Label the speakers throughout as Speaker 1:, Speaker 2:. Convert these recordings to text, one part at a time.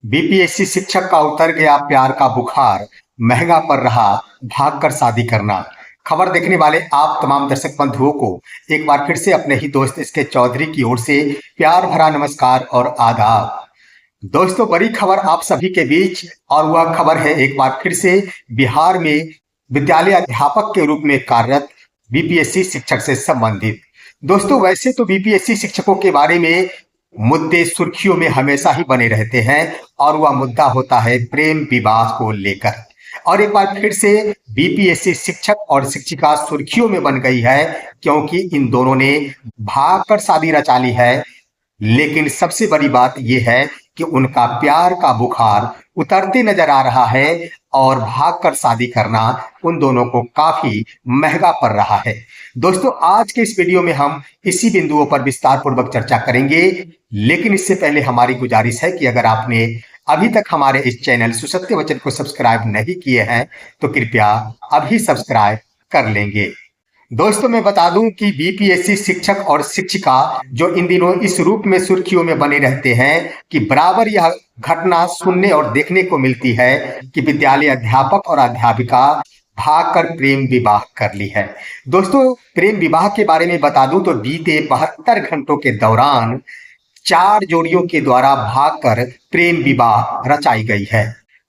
Speaker 1: BPSC शिक्षक का उतर गया प्यार का बुखार, महंगा पड़ रहा भागकर शादी करना। खबर देखने वाले आप तमाम दर्शक बंधुओं को एक बार फिर से अपने ही दोस्त इसके चौधरी की ओर से प्यार भरा नमस्कार और आदाब। दोस्तों, बड़ी खबर आप सभी के बीच, और वह खबर है एक बार फिर से बिहार में विद्यालय अध्यापक के रूप में कार्यरत बीपीएससी शिक्षक से संबंधित। दोस्तों, वैसे तो बीपीएससी शिक्षकों के बारे में मुद्दे सुर्खियों में हमेशा ही बने रहते हैं, और वह मुद्दा होता है प्रेम विवाह को लेकर। और एक बार फिर से बीपीएससी शिक्षक और शिक्षिका सुर्खियों में बन गई है, क्योंकि इन दोनों ने भागकर शादी रचा ली है। लेकिन सबसे बड़ी बात यह है कि उनका प्यार का बुखार उतरते नजर आ रहा है, और भागकर शादी करना उन दोनों को काफी महंगा पड़ रहा है। दोस्तों, आज के इस वीडियो में हम इसी बिंदुओं पर विस्तार पूर्वक चर्चा करेंगे। लेकिन इससे पहले हमारी गुजारिश है कि अगर आपने अभी तक हमारे इस चैनल सुसत्य वचन को सब्सक्राइब नहीं किए हैं तो कृपया अभी सब्सक्राइब कर लेंगे। दोस्तों, मैं बता दूं कि बीपीएससी शिक्षक और शिक्षिका जो इन दिनों इस रूप में सुर्खियों में बने रहते हैं कि बराबर यह घटना सुनने और देखने को मिलती है कि विद्यालय अध्यापक और अध्यापिका भागकर प्रेम विवाह कर ली है। दोस्तों, प्रेम विवाह के बारे में बता दूं तो बीते 72 घंटों के दौरान 4 जोड़ियों के द्वारा भागकर प्रेम विवाह रचाई गई है।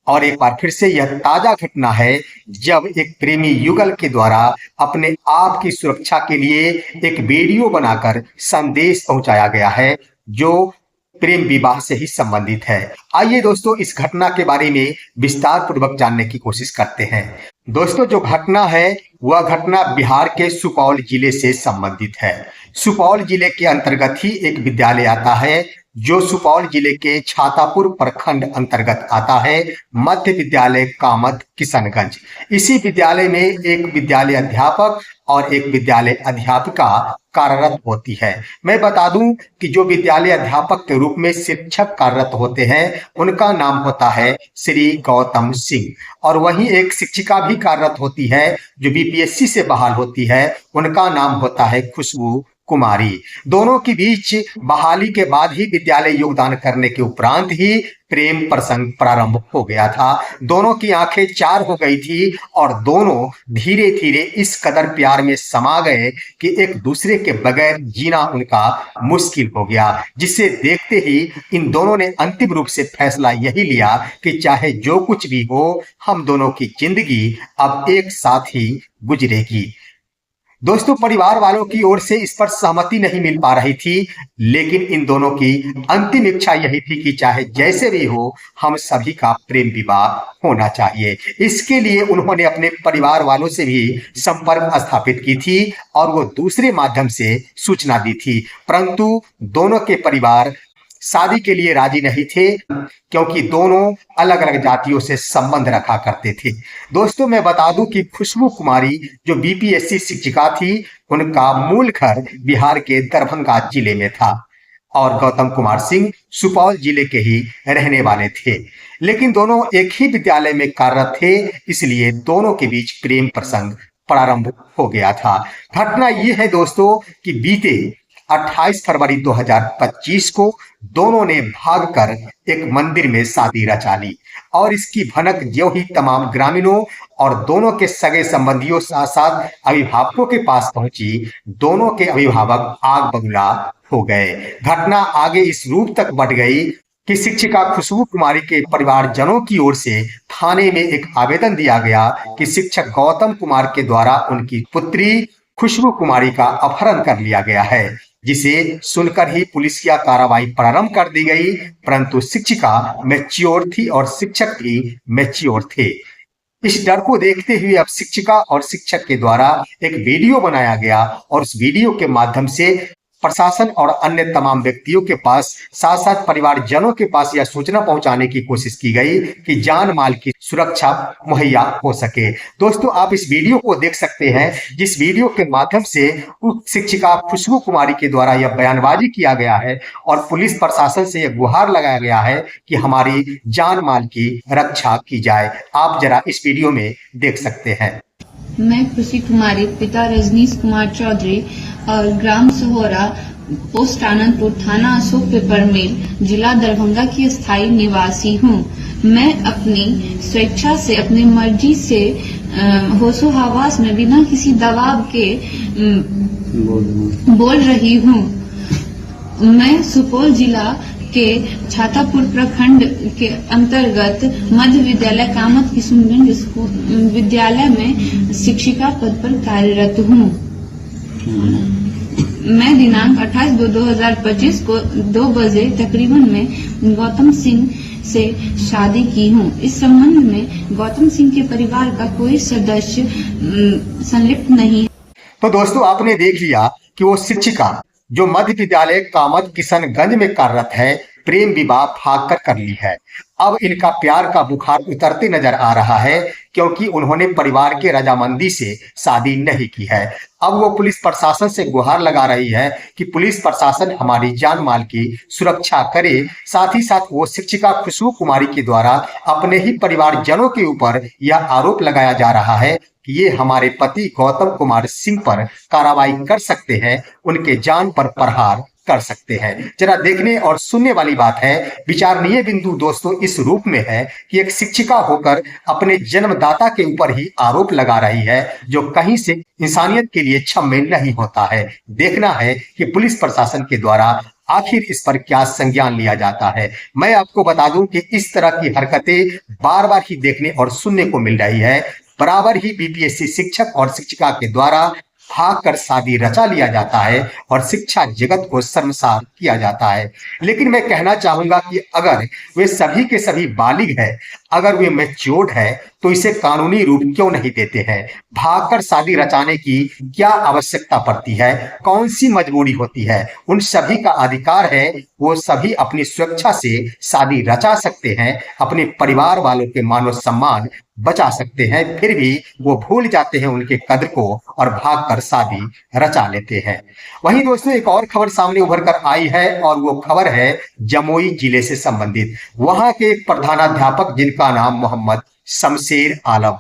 Speaker 1: और एक बार फिर से यह ताजा घटना है जब एक प्रेमी युगल के द्वारा अपने आप की सुरक्षा के लिए एक वीडियो बनाकर संदेश पहुंचाया गया है, जो प्रेम विवाह से ही संबंधित है। आइए दोस्तों, इस घटना के बारे में विस्तार पूर्वक जानने की कोशिश करते हैं। दोस्तों, जो घटना है वह घटना बिहार के सुपौल जिले से संबंधित है। सुपौल जिले के अंतर्गत ही एक विद्यालय आता है, जो सुपौल जिले के छातापुर प्रखंड अंतर्गत आता है, मध्य विद्यालय कामत किशनगंज। इसी विद्यालय में एक विद्यालय अध्यापक और एक विद्यालय अध्यापिका कार्यरत होती है। मैं बता दूं कि जो विद्यालय अध्यापक के रूप में शिक्षक कार्यरत होते हैं उनका नाम होता है श्री गौतम सिंह, और वहीं एक शिक्षिका भी कार्यरत होती है जो बीपीएससी से बहाल होती है, उनका नाम होता है खुशबू कुमारी। दोनों के बीच बहाली के बाद ही विद्यालय योगदान करने के उपरांत ही प्रेम प्रसंग प्रारंभ हो गया था। दोनों की आंखें चार हो गई थी और दोनों धीरे धीरे इस कदर प्यार में समा गए कि एक दूसरे के बगैर जीना उनका मुश्किल हो गया, जिसे देखते ही इन दोनों ने अंतिम रूप से फैसला यही लिया कि चाहे जो कुछ भी हो, हम दोनों की जिंदगी अब एक साथ ही गुजरेगी। दोस्तों, परिवार वालों की ओर से इस पर सहमति नहीं मिल पा रही थी, लेकिन इन दोनों की अंतिम इच्छा यही थी कि चाहे जैसे भी हो, हम सभी का प्रेम विवाह होना चाहिए। इसके लिए उन्होंने अपने परिवार वालों से भी संपर्क स्थापित की थी और वो दूसरे माध्यम से सूचना दी थी, परंतु दोनों के परिवार शादी के लिए राजी नहीं थे, क्योंकि दोनों अलग अलग जातियों से संबंध रखा करते थे। दोस्तों, मैं बता दूं कि खुशबू कुमारी जो बीपीएससी शिक्षिका थी, उनका मूल घर बिहार के दरभंगा जिले में था, और गौतम कुमार सिंह सुपौल जिले के ही रहने वाले थे। लेकिन दोनों एक ही विद्यालय में कार्यरत थे, इसलिए दोनों के बीच प्रेम प्रसंग प्रारंभ हो गया था। घटना यह है दोस्तों कि बीते 28 फरवरी 2025 को दोनों ने भागकर एक मंदिर में शादी रचा ली, और इसकी भनक ज्यों ही तमाम ग्रामीणों और दोनों के सगे संबंधियों साथ साथ अभिभावकों के पास पहुंची, दोनों के अभिभावक आग बबूला हो गए। घटना आगे इस रूप तक बढ़ गई कि शिक्षिका खुशबू कुमारी के परिवारजनों की ओर से थाने में एक आवेदन दिया गया कि शिक्षक गौतम कुमार के द्वारा उनकी पुत्री खुशबू कुमारी का अपहरण कर लिया गया है, जिसे सुनकर ही पुलिस की कार्रवाई प्रारंभ कर दी गई। परंतु शिक्षिका मैच्योर थी और शिक्षक भी मैच्योर थे। इस डर को देखते हुए अब शिक्षिका और शिक्षक के द्वारा एक वीडियो बनाया गया, और उस वीडियो के माध्यम से प्रशासन और अन्य तमाम व्यक्तियों के पास, साथ साथ परिवारजनों के पास यह सूचना पहुंचाने की कोशिश की गई कि जान माल की सुरक्षा मुहैया हो सके। दोस्तों, आप इस वीडियो को देख सकते हैं, जिस वीडियो के माध्यम से उक्त शिक्षिका खुशबू कुमारी के द्वारा यह बयानबाजी किया गया है और पुलिस प्रशासन से यह गुहार लगाया गया है कि हमारी जान माल की रक्षा की जाए। आप जरा इस वीडियो में देख सकते हैं।
Speaker 2: मैं खुशी कुमारी, पिता रजनीश कुमार चौधरी और ग्राम सहोरा पोस्ट आनंदपुर, थाना अशोक पेपरमिल, जिला दरभंगा की स्थायी निवासी हूँ। मैं अपनी स्वेच्छा से, अपनी मर्जी से होशो हवास में बिना किसी दबाव के बोल रही हूँ। मैं सुपौल जिला के छातापुर प्रखंड के अंतर्गत मध्य विद्यालय कामत किशुनगंज विद्यालय में शिक्षिका पद पर कार्यरत हूँ। मैं दिनांक 28/2/2025 को 2 बजे तकरीबन में गौतम सिंह से शादी की हूँ। इस संबंध में गौतम सिंह के परिवार का कोई सदस्य संलिप्त नहीं है।
Speaker 1: तो दोस्तों, आपने देख लिया कि वो शिक्षिका जो मध्य विद्यालय कामत किशनगंज में कार्यरत है, प्रेम विवाह भाग कर ली है। अब इनका प्यार का बुखार उतरते नजर आ रहा है, क्योंकि उन्होंने परिवार के रजामंदी से शादी नहीं की है। अब वो पुलिस प्रशासन से गुहार लगा रही है कि पुलिस प्रशासन हमारी जान माल की सुरक्षा करे। साथ ही साथ वो शिक्षिका खुशबू कुमारी के द्वारा अपने ही परिवारजनों के ऊपर यह आरोप लगाया जा रहा है कि ये हमारे पति गौतम कुमार सिंह पर कार्रवाई कर सकते हैं, उनके जान पर प्रहार कर सकते हैं। जरा देखने और सुनने वाली बात है। विचारणीय बिंदु दोस्तों इस रूप में है कि एक शिक्षिका होकर अपने जन्मदाता के ऊपर ही आरोप लगा रही है, जो कहीं से इंसानियत के लिए क्षम्य नहीं होता है। देखना है कि पुलिस प्रशासन के द्वारा आखिर इस पर क्या संज्ञान लिया जाता है। मैं आपको बता दूं कि इस तरह की हरकतें बार बार ही देखने और सुनने को मिल रही है। बराबर ही बीपीएससी शिक्षक और शिक्षिका के द्वारा भाग कर शादी रचा लिया जाता है और शिक्षा जगत को शर्मसार किया जाता है। लेकिन मैं कहना चाहूंगा कि अगर वे सभी के सभी बालिग है, अगर वे मैच्योर्ड है, तो इसे कानूनी रूप क्यों नहीं देते हैं? भागकर शादी रचाने की क्या आवश्यकता पड़ती है? कौन सी मजबूरी होती है? उन सभी का अधिकार है, वो सभी अपनी स्वेच्छा से शादी रचा सकते हैं, अपने परिवार वालों के मानो सम्मान बचा सकते हैं। फिर भी वो भूल जाते हैं उनके कद्र को और भागकर शादी रचा लेते हैं। वहीं दोस्तों एक और खबर सामने उभर कर आई है, और वो खबर है जमुई जिले से संबंधित। वहां के एक प्रधानाध्यापक जिनका नाम मोहम्मद शमशेर आलम,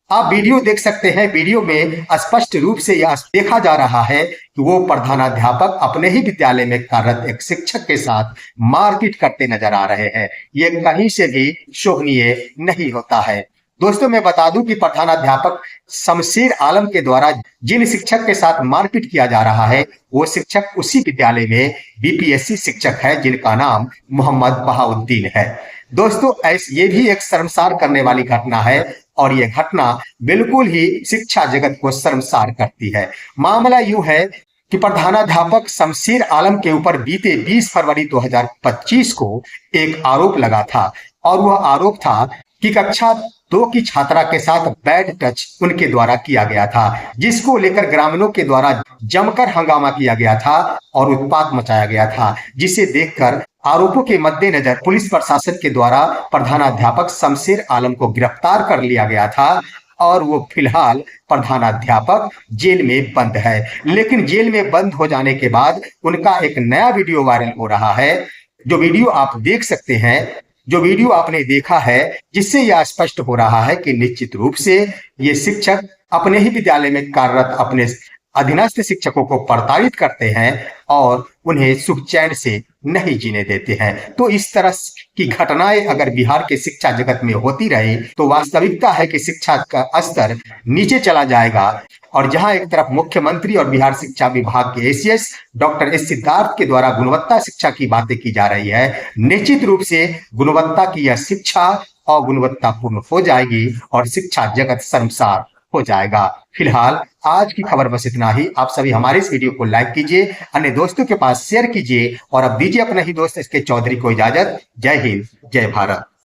Speaker 1: आप वीडियो देख सकते हैं। वीडियो में स्पष्ट रूप से यह देखा जा रहा है कि वो प्रधानाध्यापक अपने ही विद्यालय में कार्यरत एक शिक्षक के साथ मारपीट करते नजर आ रहे हैं। ये कहीं से भी शोभनीय नहीं होता है। दोस्तों मैं बता दूं कि प्रधानाध्यापक शमशेर आलम के द्वारा जिन शिक्षक के साथ मारपीट किया जा रहा है, वो शिक्षक उसी विद्यालय में बीपीएससी शिक्षक है, जिनका नाम मोहम्मद बहाउद्दीन है। दोस्तों ये भी एक शर्मसार करने वाली घटना है, और यह घटना बिल्कुल ही शिक्षा जगत को शर्मसार करती है। मामला यूं है कि प्रधानाध्यापक शमशेर आलम के ऊपर बीते 20 फरवरी 2025 को एक आरोप लगा था, और वह आरोप था कि कक्षा 2 की छात्रा के साथ बैड टच उनके द्वारा किया गया था, जिसको लेकर ग्रामीणों के द्वारा जमकर हंगामा किया गया था और उत्पात मचाया गया था, जिसे देखकर आरोपों के मद्देनजर पुलिस प्रशासन के द्वारा प्रधानाध्यापक शमशेर आलम को गिरफ्तार कर लिया गया था, और वो फिलहाल प्रधानाध्यापक जेल में बंद है। लेकिन जेल में बंद हो जाने के बाद उनका एक नया वीडियो वायरल हो रहा है, जो वीडियो आप देख सकते हैं, जो वीडियो आपने देखा है, जिससे यह स्पष्ट हो रहा है कि निश्चित रूप से ये शिक्षक अपने ही विद्यालय में कार्यरत अपने अधीनस्थ शिक्षकों को प्रताड़ित करते हैं और उन्हें सुख चैन से नहीं जीने देते हैं। तो इस तरह की घटनाएं अगर बिहार के शिक्षा जगत में होती रही, तो वास्तविकता है कि शिक्षा का स्तर नीचे चला जाएगा। और जहां एक तरफ मुख्यमंत्री और बिहार शिक्षा विभाग के एसीएस डॉक्टर एस सिद्धार्थ के द्वारा गुणवत्ता शिक्षा की बातें की जा रही है, निश्चित रूप से गुणवत्ता की यह शिक्षा अगुणवत्तापूर्ण हो जाएगी और शिक्षा जगत शर्मसार हो जाएगा। फिलहाल आज की खबर बस इतना ही। आप सभी हमारे इस वीडियो को लाइक कीजिए, अन्य दोस्तों के पास शेयर कीजिए, और अब दीजिए अपने ही दोस्त एस के चौधरी को इजाजत। जय हिंद, जय भारत।